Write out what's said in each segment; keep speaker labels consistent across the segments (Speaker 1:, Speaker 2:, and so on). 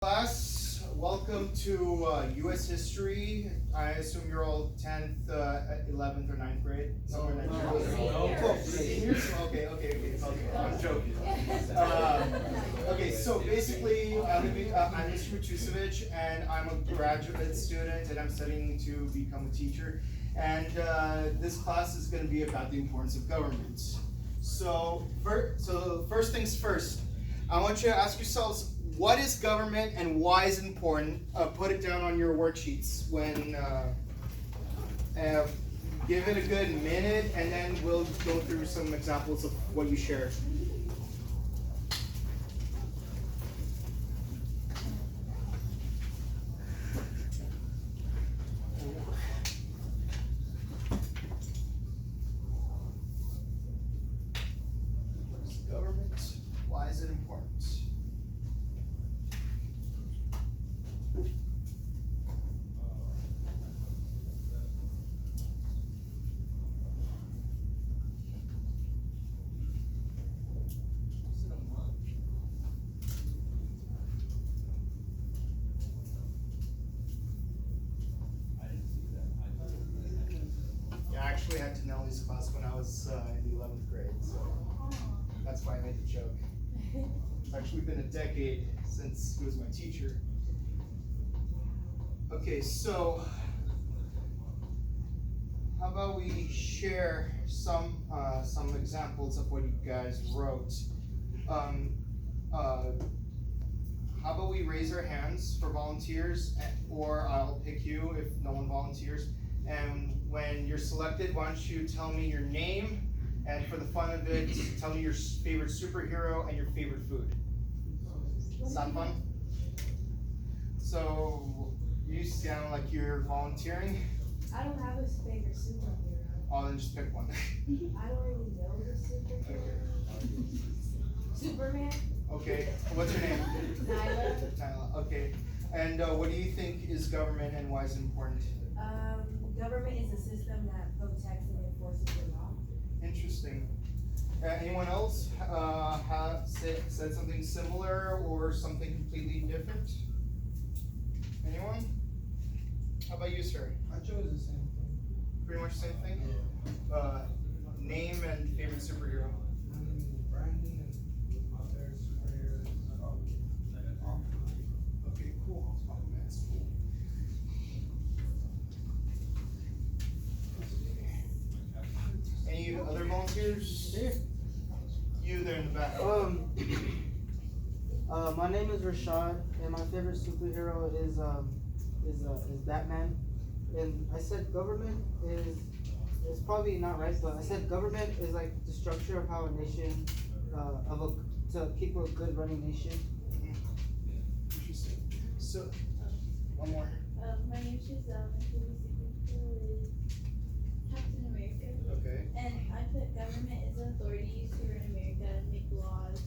Speaker 1: Class, welcome to U.S. history. I assume you're all 10th, 11th, or 9th grade? Somewhere in that Seniors? Okay. I'm joking. Okay, so basically, I'm Mr. Matusevich, and I'm a graduate student, and I'm studying to become a teacher. And this class is going to be about the importance of government. So first things first, I want you to ask yourselves, what is government and why is it important? Put it down on your worksheets when give it a good minute, and then we'll go through some examples of what you shared. What is government? Why is it important? I actually had to know this class when I was in the 11th grade, so that's why I made the joke. It's actually been a decade since he was my teacher. Okay, so how about we share some examples of what you guys wrote? How about we raise our hands for volunteers, or I'll pick you if no one volunteers. And when you're selected, why don't you tell me your name, and for the fun of it, tell me your favorite superhero and your favorite food. Sound fun? So you sound like you're volunteering.
Speaker 2: I don't have a favorite superhero.
Speaker 1: Oh, then just pick one.
Speaker 2: I don't really know the superhero. Superman.
Speaker 1: Okay, what's your name?
Speaker 2: Nyla.
Speaker 1: Nyla. Okay, and what do you think is government and why is it important?
Speaker 2: Government is a system that protects and enforces the law.
Speaker 1: Interesting. Anyone else have said something similar or something completely different? Anyone? How about you, sir?
Speaker 3: I chose the same thing.
Speaker 1: Pretty much the same thing?
Speaker 3: Yeah.
Speaker 1: Name and favorite superhero.
Speaker 3: My name is Brandon, and my favorite superhero is
Speaker 1: Okay, cool. That's cool. Any other volunteers? You there in the back.
Speaker 4: My name is Rashad, and my favorite superhero is Batman. And I said government is, it's probably not right, but I said government is like the structure of how a nation, to keep a good running nation.
Speaker 1: Interesting. So, one more.
Speaker 5: My name's Giselle. My favorite superhero is Captain America.
Speaker 1: Okay.
Speaker 5: And I put government is authorities who run America and make laws.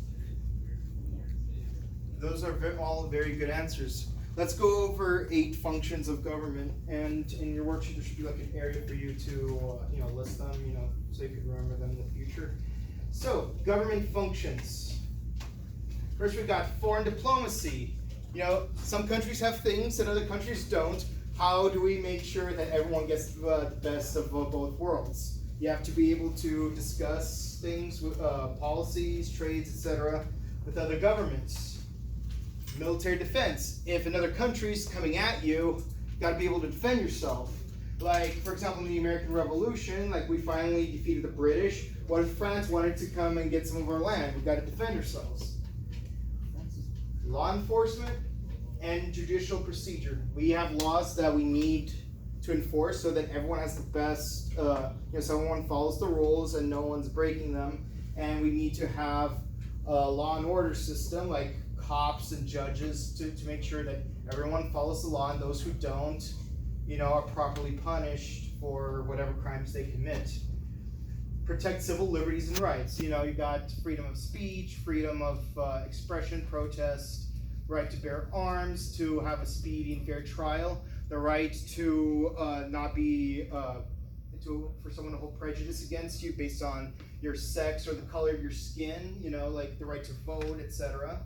Speaker 1: Those are all very good answers. Let's go over 8 functions of government, and in your worksheet there should be like an area for you to list them, so you can remember them in the future. So, government functions. First, we've got foreign diplomacy. Some countries have things that other countries don't. How do we make sure that everyone gets the best of both worlds? You have to be able to discuss things with policies, trades, etc. with other governments. Military defense. If another country's coming at you, you gotta be able to defend yourself. Like, for example, in the American Revolution, we finally defeated the British. What if France wanted to come and get some of our land? We gotta defend ourselves. Law enforcement and judicial procedure. We have laws that we need to enforce so that everyone has the best, so everyone follows the rules and no one's breaking them. And we need to have a law and order system, like cops and judges, to make sure that everyone follows the law, and those who don't, are properly punished for whatever crimes they commit. Protect civil liberties and rights. You got freedom of speech, freedom of expression, protest, right to bear arms, to have a speedy and fair trial, the right to not be, for someone to hold prejudice against you based on your sex or the color of your skin, like the right to vote, etc.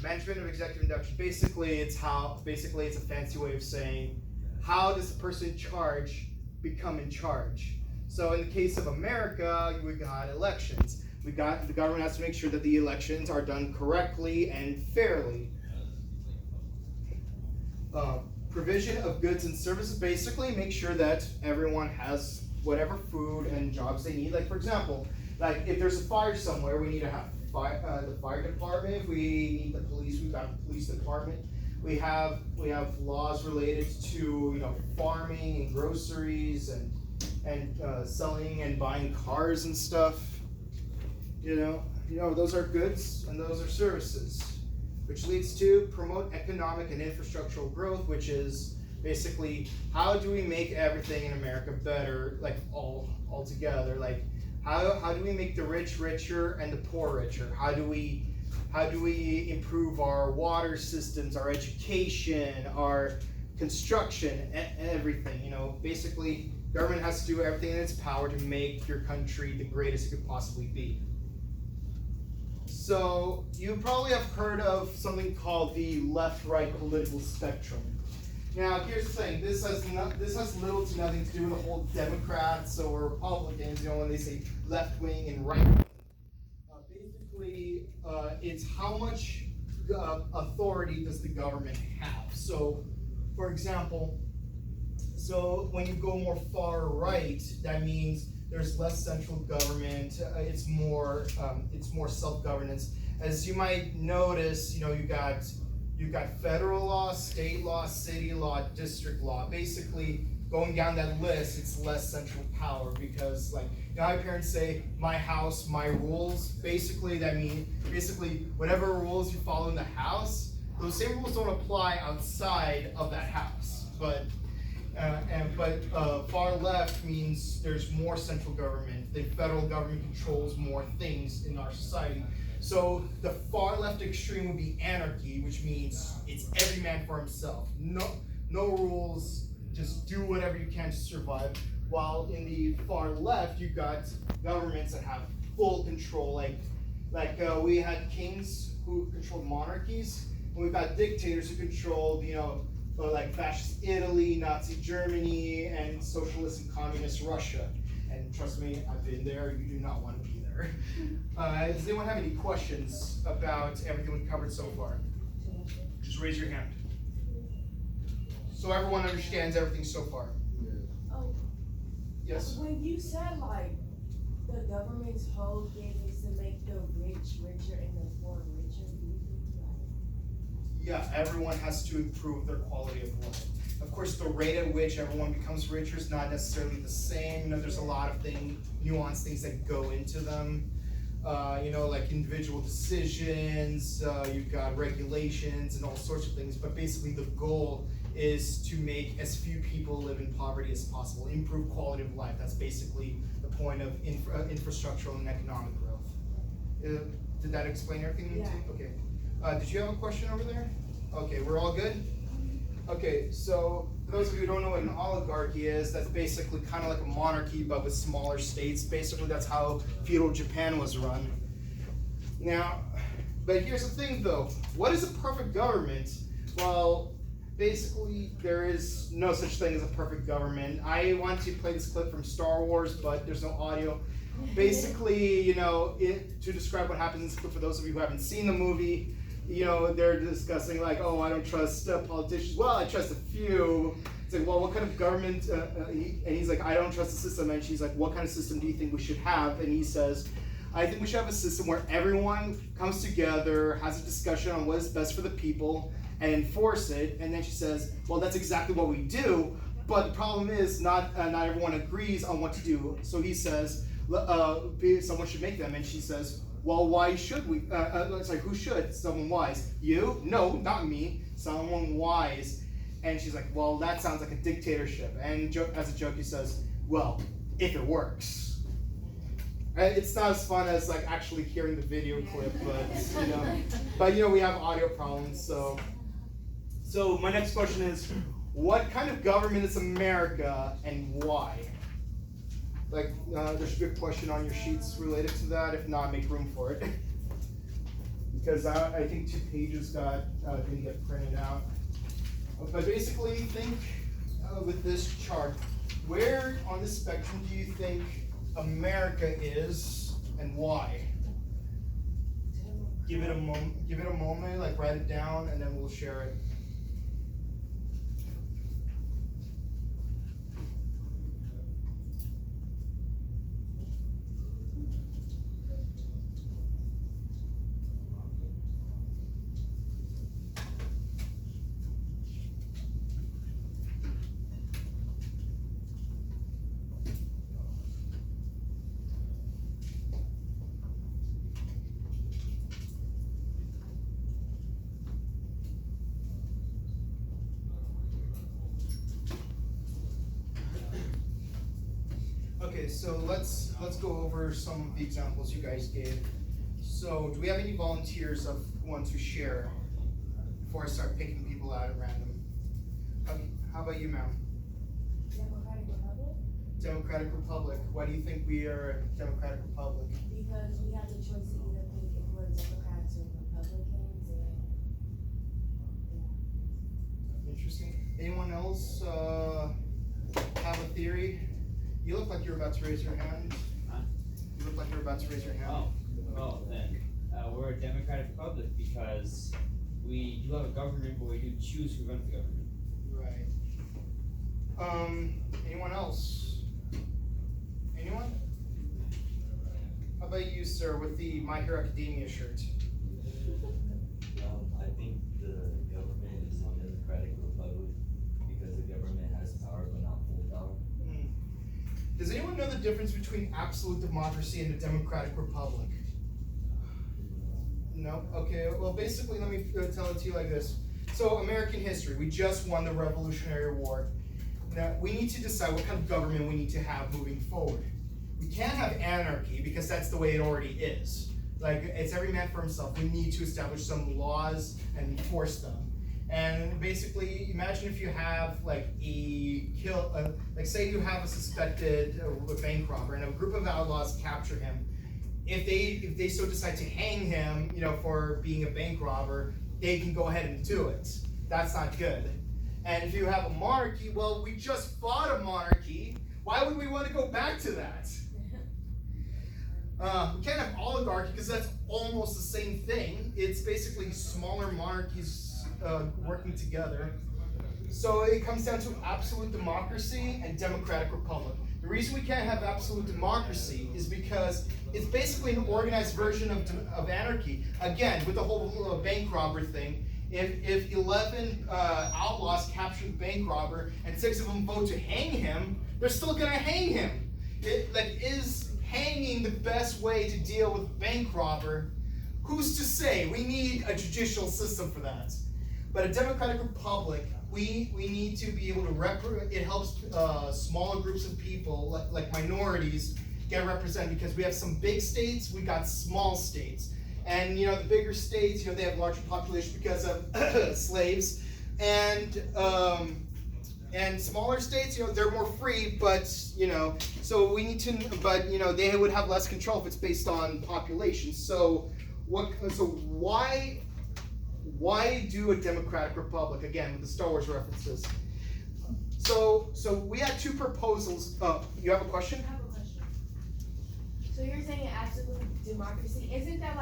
Speaker 1: management of executive induction. Basically, it's a fancy way of saying, how does the person in charge become in charge? So in the case of America, we got elections. The government has to make sure that the elections are done correctly and fairly. Provision of goods and services, basically make sure that everyone has whatever food and jobs they need. Like for example, like if there's a fire somewhere, we need to have the fire department. If we need the police, we've got the police department. We have laws related to farming and groceries and selling and buying cars and stuff. Those are goods and those are services, which leads to promote economic and infrastructural growth, which is basically how do we make everything in America better, like all together. Like how do we make the rich richer and the poor richer? How do we improve our water systems, our education, our construction, and everything? Basically government has to do everything in its power to make your country the greatest it could possibly be. So you probably have heard of something called the left-right political spectrum. Now here's the thing: this has little to nothing to do with the whole Democrats or Republicans. When they say left wing and right wing, basically it's how much authority does the government have. So, for example, when you go more far right, that means there's less central government. It's more self-governance. As you might notice, you've got federal law, state law, city law, district law. Basically, going down that list, it's less central power because, my parents say, "My house, my rules." Basically, that means whatever rules you follow in the house, those same rules don't apply outside of that house. But far left means there's more central government. The federal government controls more things in our society. So the far left extreme would be anarchy, which means it's every man for himself. No rules, just do whatever you can to survive. While in the far left, you've got governments that have full control. Like we had kings who controlled monarchies, and we've got dictators who controlled, like fascist Italy, Nazi Germany, and socialist and communist Russia. And trust me, I've been there. You do not want to be there. Does anyone have any questions about everything we've covered so far? Just raise your hand. So everyone understands everything so far.
Speaker 2: Oh.
Speaker 1: Yes?
Speaker 2: When you said the government's whole thing is to make the rich richer and the poor richer, do you think
Speaker 1: Yeah, everyone has to improve their quality of life. Of course, the rate at which everyone becomes richer is not necessarily the same. There's a lot of nuanced things that go into them. Like individual decisions, you've got regulations and all sorts of things. But basically, the goal is to make as few people live in poverty as possible, improve quality of life. That's basically the point of infrastructural and economic growth. Did that explain everything?
Speaker 2: Yeah.
Speaker 1: Okay. Did you have a question over there? Okay, we're all good? Okay, so for those of you who don't know what an oligarchy is, that's basically kind of like a monarchy but with smaller states. Basically, that's how feudal Japan was run. Now, but here's the thing though, what is a perfect government? Well, basically, there is no such thing as a perfect government. I want to play this clip from Star Wars, but there's no audio. Basically, to describe what happens in this clip for those of you who haven't seen the movie, they're discussing I don't trust politicians. Well, I trust a few. It's like, well, what kind of government? And he's like, I don't trust the system. And she's like, what kind of system do you think we should have? And he says, I think we should have a system where everyone comes together, has a discussion on what is best for the people, and enforce it. And then she says, well, that's exactly what we do. But the problem is, not everyone agrees on what to do. So he says, someone should make them. And she says, well, why should we? Who should? Someone wise. You? No, not me. Someone wise. And she's like, well, that sounds like a dictatorship. And as a joke, he says, well, if it works. It's not as fun as actually hearing the video clip, but we have audio problems. So my next question is, what kind of government is America and why? There should be a question on your sheets related to that. If not, make room for it. because I think 2 pages didn't get printed out. But basically, think with this chart, where on the spectrum do you think America is and why? Give it a moment, like write it down, and then we'll share it. Okay, so let's go over some of the examples you guys gave. So, do we have any volunteers who want to share before I start picking people out at random? How about you, ma'am?
Speaker 2: Democratic Republic?
Speaker 1: Democratic Republic. Why do you think we are a Democratic Republic?
Speaker 2: Because we have the choice to either pick if we're Democrats or Republicans, and
Speaker 1: Interesting. Anyone else have a theory? You look like you're about to raise your hand.
Speaker 6: Huh?
Speaker 1: You look like you're about to raise your hand.
Speaker 6: Then we're a democratic republic because we do have a government, but we do choose who runs the government.
Speaker 1: Right. Anyone else? Anyone? How about you, sir, with the My Hero Academia shirt?
Speaker 7: I think the government is a democratic republic because the government has power but not full power.
Speaker 1: Does anyone know the difference between absolute democracy and a democratic republic? No? Okay, well basically let me tell it to you like this. So American history, we just won the Revolutionary War. Now we need to decide what kind of government we need to have moving forward. We can't have anarchy because that's the way it already is. Like it's every man for himself. We need to establish some laws and enforce them. And basically, imagine if you have like like say you have a suspected bank robber, and a group of outlaws capture him. If they so decide to hang him, for being a bank robber, they can go ahead and do it. That's not good. And if you have a monarchy, well, we just fought a monarchy. Why would we want to go back to that? We can't have oligarchy because that's almost the same thing. It's basically smaller monarchies working together. So it comes down to absolute democracy and democratic republic. The reason we can't have absolute democracy is because it's basically an organized version of anarchy. Again, with the whole bank robber thing, if 11 outlaws capture the bank robber and 6 of them vote to hang him, they're still gonna hang him. Is hanging the best way to deal with a bank robber? Who's to say? We need a judicial system for that. But a democratic republic, we need to be able to it helps smaller groups of people, like minorities, get represented, because we have some big states, we got small states. And the bigger states, they have larger population because of slaves. And smaller states, they're more free, but so we need to, but they would have less control if it's based on population. So why do a democratic republic, again with the Star Wars references? So we had 2 proposals. You have a question?
Speaker 2: I have a question. So you're saying absolute democracy? Isn't that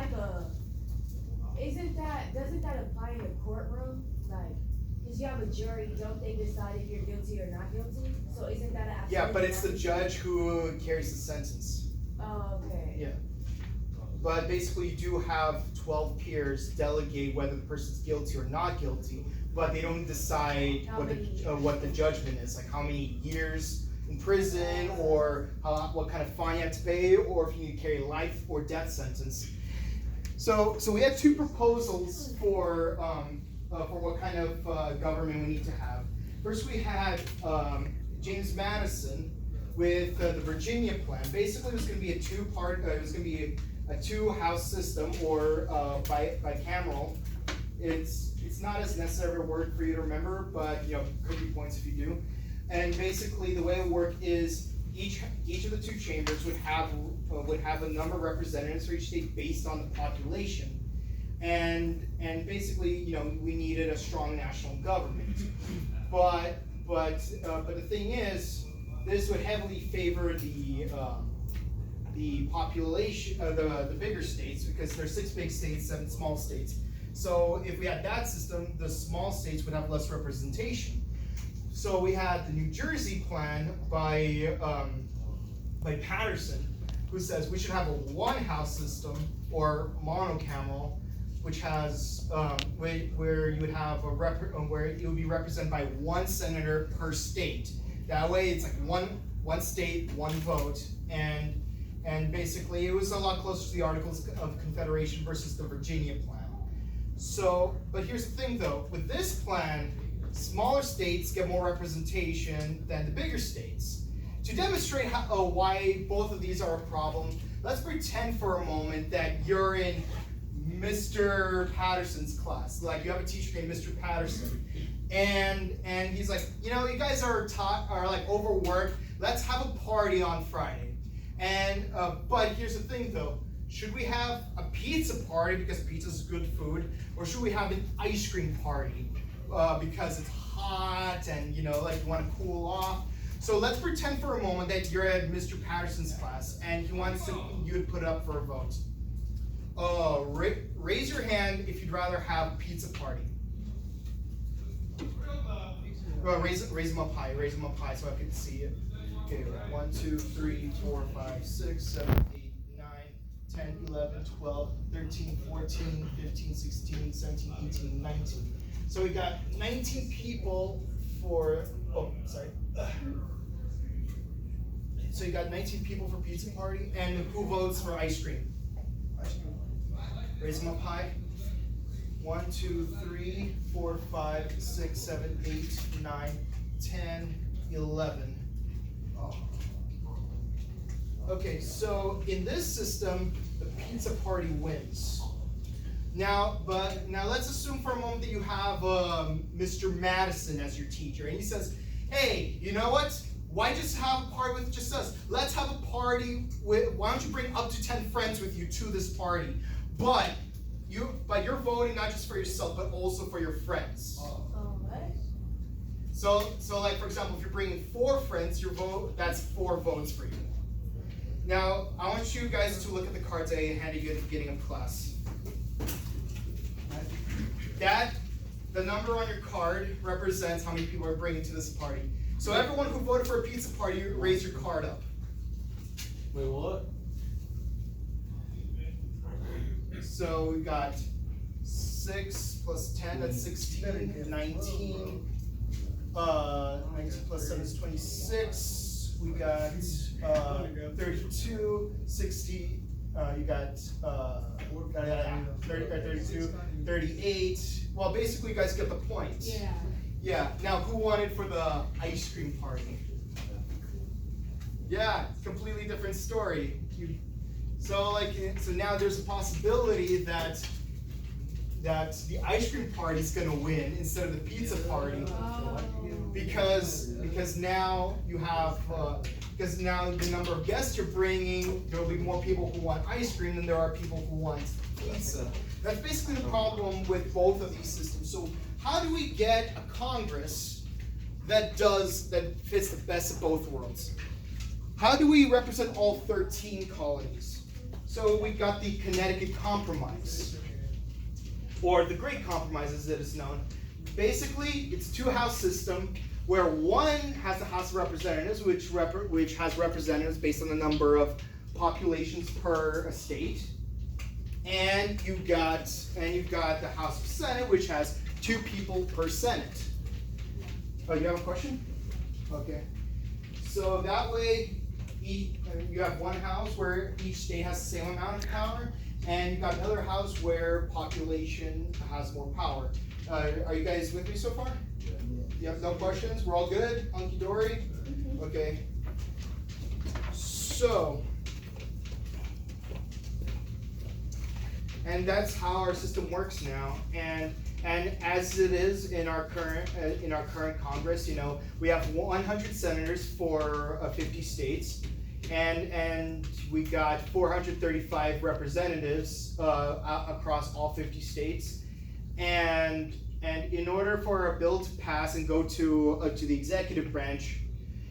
Speaker 2: doesn't that apply in a courtroom? Like, because you have a jury, don't they decide if you're guilty or not guilty? So isn't that an absolute
Speaker 1: Yeah, but it's the
Speaker 2: democracy?
Speaker 1: judge who carries the sentence.
Speaker 2: Oh, okay.
Speaker 1: Yeah. But basically you do have 12 peers delegate whether the person's guilty or not guilty, but they don't decide what the judgment is, like how many years in prison, or what kind of fine you have to pay, or if you need to carry life or death sentence. So we had 2 proposals for what kind of government we need to have. First, we had James Madison with the Virginia plan. Basically, it was going to be a 2-part. It was going to be a 2-house system, or bicameral. It's not as necessary a word for you to remember, but could be points if you do. And basically, the way it worked is each of the 2 chambers would have a number of representatives for each state based on the population. and basically, you know, we needed a strong national government. But the thing is, this would heavily favor the population, the bigger states, because there's 6 big states, 7 small states. So if we had that system, the small states would have less representation. So we had the New Jersey plan by Patterson, who says we should have a one-house system or monocameral, which has where you would have where it would be represented by 1 senator per state. That way, it's like one state, 1 vote, and basically it was a lot closer to the Articles of Confederation versus the Virginia plan. So, but here's the thing though, with this plan, smaller states get more representation than the bigger states. To demonstrate why both of these are a problem, let's pretend for a moment that you're in Mr. Patterson's class. Like, you have a teacher named Mr. Patterson, and he's like, you know, you guys are like overworked. Let's have a party on Friday. And but here's the thing though. Should we have a pizza party because pizza's good food, or should we have an ice cream party because it's hot and, you know, like you want to cool off? So let's pretend for a moment that you're at Mr. Patterson's class and he wants you to put it up for a vote. Raise your hand if you'd rather have a pizza party. Raise them up high. Raise them up high so I can see it. Okay, 1, 2, 3, 4, 5, 6, 7, 8, 9, 10, 11, 12, 13, 14, 15, 16, 17, 18, 19. So we got 19 people for. Oh, sorry. So you got 19 people for pizza party, and who votes for ice cream? Raise them up high. 1, 2, 3, 4, 5, 6, 7, 8, 9, 10, 11. Okay, so in this system, the pizza party wins. Now let's assume for a moment that you have Mr. Madison as your teacher, and he says, hey, you know what? Why just have a party with just us? Let's have a party with, why don't you bring up to 10 friends with you to this party? But you're voting not just for yourself, but also for your friends.
Speaker 2: What?
Speaker 1: So like, for example, if you're bringing 4 friends, that's 4 votes for you. Now, I want you guys to look at the cards I handed you at the beginning of class. The number on your card represents how many people are bringing to this party. So everyone who voted for a pizza party, raise your card up.
Speaker 3: Wait, what?
Speaker 1: So we've got 6 plus 10, that's 16, 19, 19 plus 7 is 26, we got 32, 60, you got 32, 38. Well, basically you guys get the point.
Speaker 2: Yeah.
Speaker 1: Yeah, now who wanted for the ice cream party? Yeah, completely different story. So now there's a possibility that the ice cream party is gonna win instead of the pizza party, because now you have because now the number of guests you're bringing, there will be more people who want ice cream than there are people who want pizza. That's basically the problem with both of these systems. So how do we get a Congress that fits the best of both worlds? How do we represent all 13 colonies? So we've got the Connecticut Compromise, or the Great Compromise as it is known. Basically, it's a 2-house system where one has the House of Representatives, which has representatives based on the number of populations per state, and you've got the House of Senate, which has 2 people per Senate. Oh, you have a question? Okay. So that way, you have one house where each state has the same amount of power, and you've got another house where population has more power. Are you guys with me so far? Yeah. You have no questions? We're all good? Hunky dory? Okay. So, and that's how our system works now. And as it is in our current Congress, you know, we have 100 senators for 50 states, and we got 435 representatives across all 50 states, and in order for a bill to pass and go to the executive branch,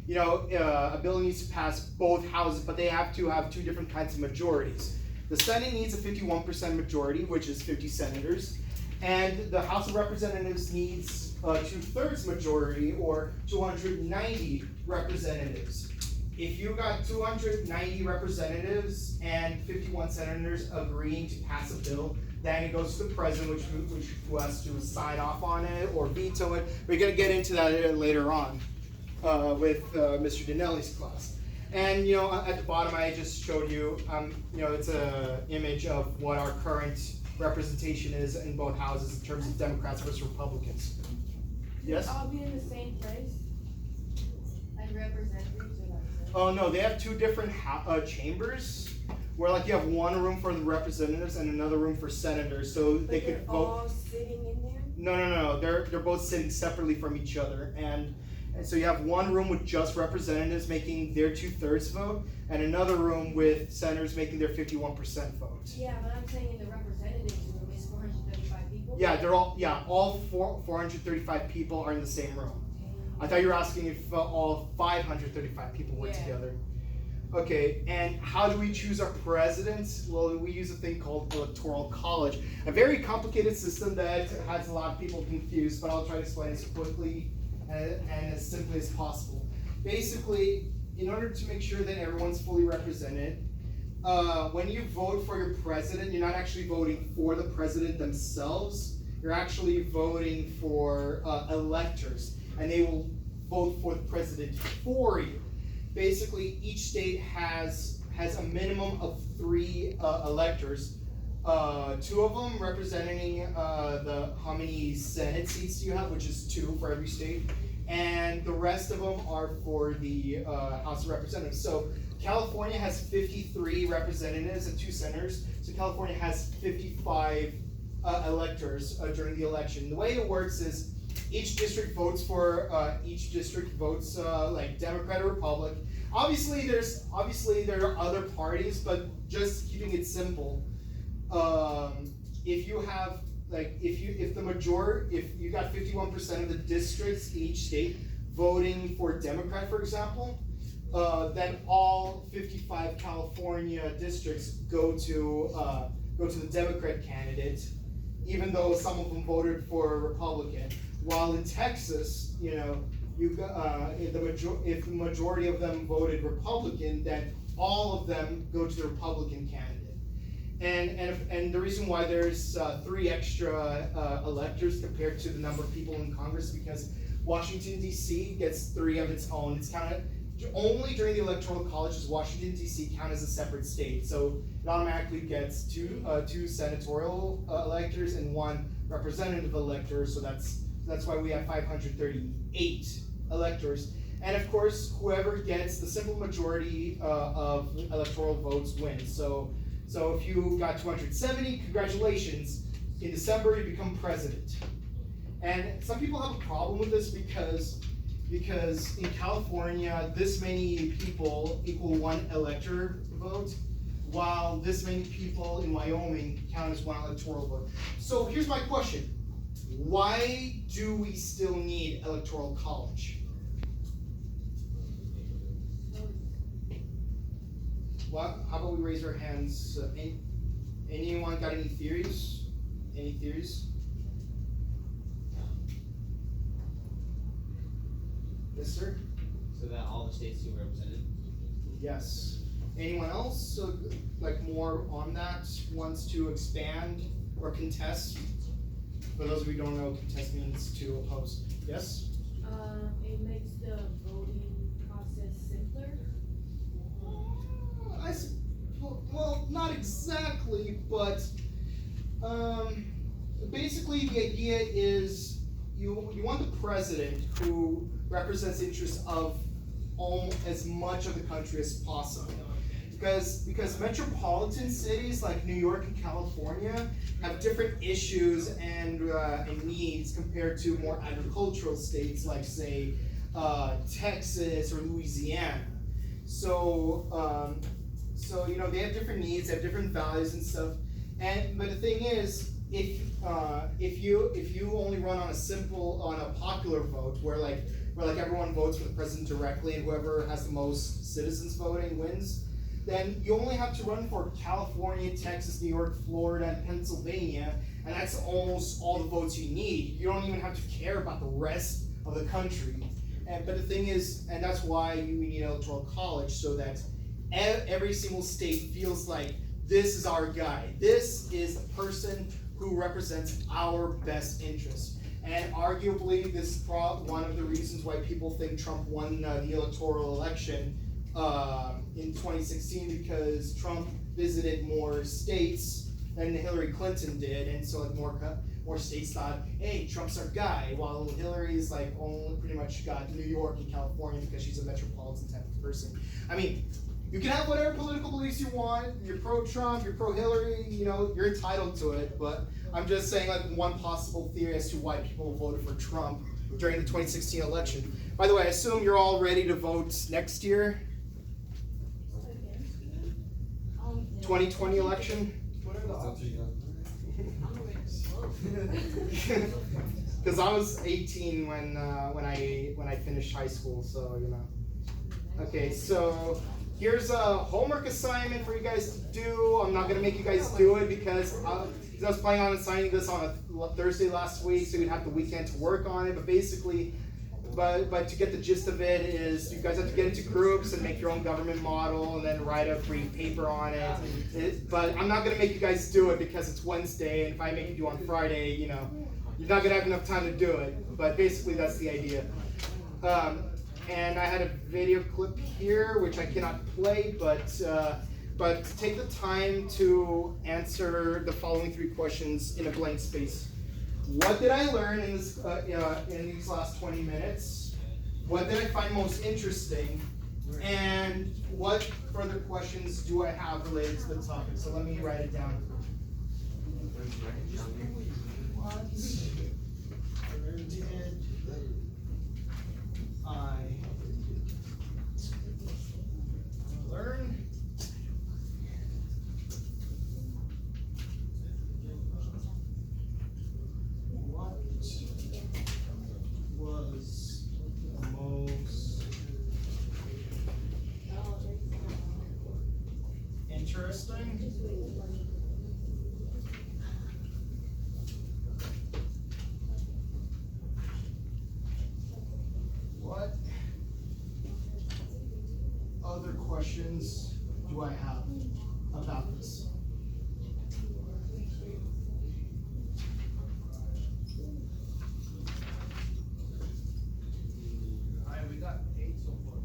Speaker 1: a bill needs to pass both houses, but they have to have two different kinds of majorities. The Senate needs a 51% majority, which is 50 senators, and the House of Representatives needs a 2/3 majority, or 290 representatives. If you got 290 representatiors and 51 senators agreeing to pass a bill, then it goes to the president, who has to sign off on it or veto it. We're gonna get into that later on with Mr. Dinelli's class. And at the bottom, I just showed you, it's a image of what our current representation is in both houses in terms of Democrats versus Republicans. Yes?
Speaker 2: All be in the same place? Like representatives or like?
Speaker 1: Oh no, they have two different chambers, where like you have one room for the representatives and another room for senators, so they
Speaker 2: But
Speaker 1: could
Speaker 2: they're
Speaker 1: vote.
Speaker 2: all sitting in there?
Speaker 1: No, they're both sitting separately from each other, and so you have one room with just representatives making their 2/3 vote, and another room with senators making their 51% vote.
Speaker 2: Yeah, but I'm saying in the representatives room is 435 people?
Speaker 1: Yeah, all 435 people are in the same room. I thought you were asking if all 535 people were
Speaker 2: Yeah.
Speaker 1: together. Okay, and how do we choose our president? Well, we use a thing called electoral college, a very complicated system that has a lot of people confused, but I'll try to explain as quickly and as simply as possible. Basically, in order to make sure that everyone's fully represented, when you vote for your president, you're not actually voting for the president themselves, you're actually voting for electors, and they will vote for the president for you. Basically, each state has a minimum of 3 electors. 2 of them representing how many Senate seats you have, which is 2 for every state, and the rest of them are for the House of Representatives. So California has 53 representatives and 2 senators, so California has 55 electors during the election. The way it works is each district votes like Democrat or Republic. Obviously there are other parties, but just keeping it simple, if you have if you got 51% of the districts in each state voting for Democrat, for example, then all 55 California districts go to the Democrat candidate, even though some of them voted for a Republican. While in Texas, if the majority of them voted Republican, then all of them go to the Republican candidate. And the reason why there's 3 extra electors compared to the number of people in Congress, because Washington D.C. gets 3 of its own. It's kind of only during the Electoral College does Washington D.C. count as a separate state, so it automatically gets 2 senatorial electors and 1 representative elector. So that's why we have 538 electors. And of course, whoever gets the simple majority of electoral votes wins. So if you got 270, congratulations. In December, you become president. And some people have a problem with this because in California, this many people equal 1 elector vote, while this many people in Wyoming count as 1 electoral vote. So here's my question. Why do we still need electoral college? Well, how about we raise our hands? Anyone got any theories? Any theories? Yes, sir?
Speaker 6: So that all the states feel represented?
Speaker 1: Yes. Anyone else, more on that, wants to expand or contest? For those of you who don't know, contest means to oppose. Yes?
Speaker 2: It makes the voting process simpler.
Speaker 1: Well, not exactly, but basically the idea is you want the president who represents the interests of as much of the country as possible. Because metropolitan cities like New York and California have different issues and needs compared to more agricultural states like, say, Texas or Louisiana. So you know, they have different needs, they have different values and stuff. But the thing is, if you only run on a popular vote where everyone votes for the president directly and whoever has the most citizens voting wins, then you only have to run for California, Texas, New York, Florida, and Pennsylvania, and that's almost all the votes you need. You don't even have to care about the rest of the country. But the thing is, and that's why we need electoral college, so that every single state feels like this is our guy. This is the person who represents our best interest. And arguably, this is one of the reasons why people think Trump won the electoral election in 2016, because Trump visited more states than Hillary Clinton did, and so more states thought, hey, Trump's our guy, while Hillary's like only pretty much got New York and California because she's a metropolitan type of person. I mean, you can have whatever political beliefs you want. You're pro-Trump, you're pro-Hillary, you know, you're entitled to it. But I'm just saying like one possible theory as to why people voted for Trump during the 2016 election. By the way, I assume you're all ready to vote next year? 2020 election?
Speaker 3: What are the options?
Speaker 1: Because I was 18 when I finished high school, so you know. Okay, so here's a homework assignment for you guys to do. I'm not gonna make you guys do it because I was planning on assigning this on a Thursday last week, so you'd have the weekend to work on it. But basically, but to get the gist of it is, you guys have to get into groups and make your own government model, and then write a free paper on it. But I'm not gonna make you guys do it because it's Wednesday, and if I make you do on Friday, you know, you're not gonna have enough time to do it. But basically, that's the idea. And I had a video clip here, which I cannot play, but take the time to answer the following 3 questions in a blank space. What did I learn in these last 20 minutes? What did I find most interesting? And what further questions do I have related to the topic? So let me write it down. What did I learn? What was most interesting? What other questions do I have about this?
Speaker 3: Alright, we got 8 so far.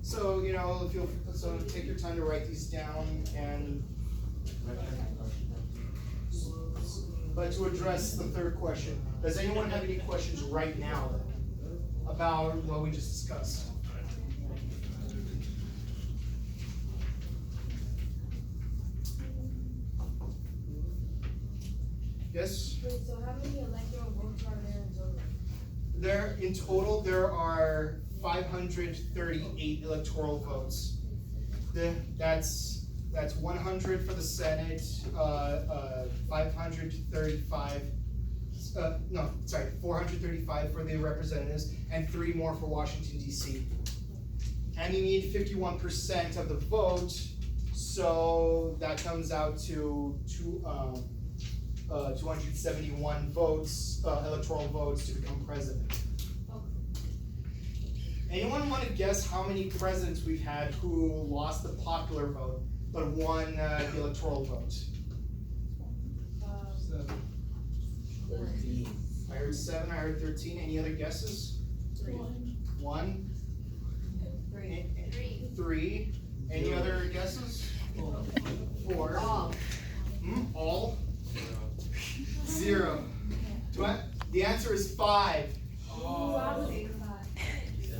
Speaker 1: So, you know, so take your time to write these down, and but to address the third question, does anyone have any questions right now about what we just discussed? Yes?
Speaker 2: Wait, so how many electoral votes are there in total?
Speaker 1: In total, there are 538 electoral votes. That's 100 for the Senate, 435 for the representatives, and 3 more for Washington, D.C. And you need 51% of the vote, so that comes out to 271 votes, electoral votes to become president. Anyone want to guess how many presidents we've had who lost the popular vote but won the electoral vote?
Speaker 3: 13.
Speaker 1: I heard 7, I heard 13. Any other guesses? 1? 3. Any other guesses? 4.
Speaker 2: All.
Speaker 1: All? 0. The answer is 5.
Speaker 2: Ooh, I was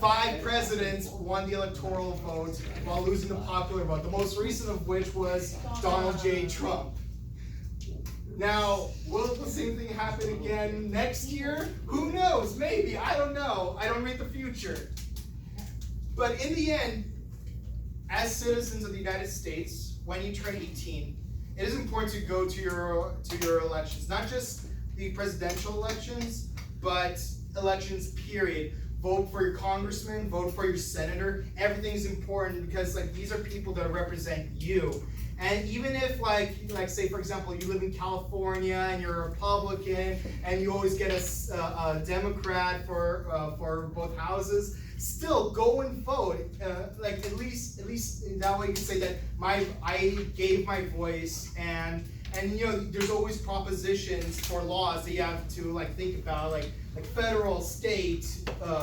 Speaker 1: 5 presidents won the electoral vote while losing the popular vote. The most recent of which was Donald J. Trump. Now, will the same thing happen again next year? Who knows? Maybe. I don't know. I don't read the future. But in the end, as citizens of the United States, when you turn 18, it is important to go to your elections. Not just the presidential elections, but elections, period. Vote for your congressman, vote for your senator. Everything is important because like these are people that represent you. And even if like say for example you live in California and you're a Republican and you always get a Democrat for both houses, still go and vote. Like at least that way you can say that I gave my voice and you know there's always propositions for laws that you have to like think about like federal, state,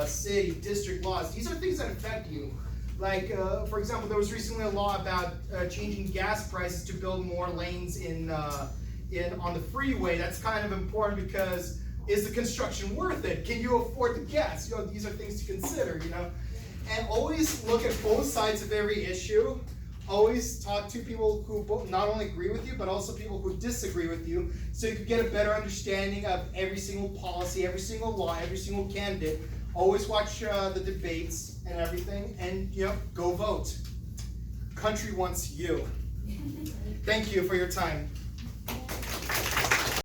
Speaker 1: city, district laws. These are things that affect you. Like, for example, there was recently a law about changing gas prices to build more lanes on the freeway. That's kind of important because is the construction worth it? Can you afford the gas? You know, these are things to consider, you know. And always look at both sides of every issue. Always talk to people who not only agree with you, but also people who disagree with you, so you can get a better understanding of every single policy, every single law, every single candidate. Always watch the debates and everything, and you know, go vote. Country wants you. Thank you for your time.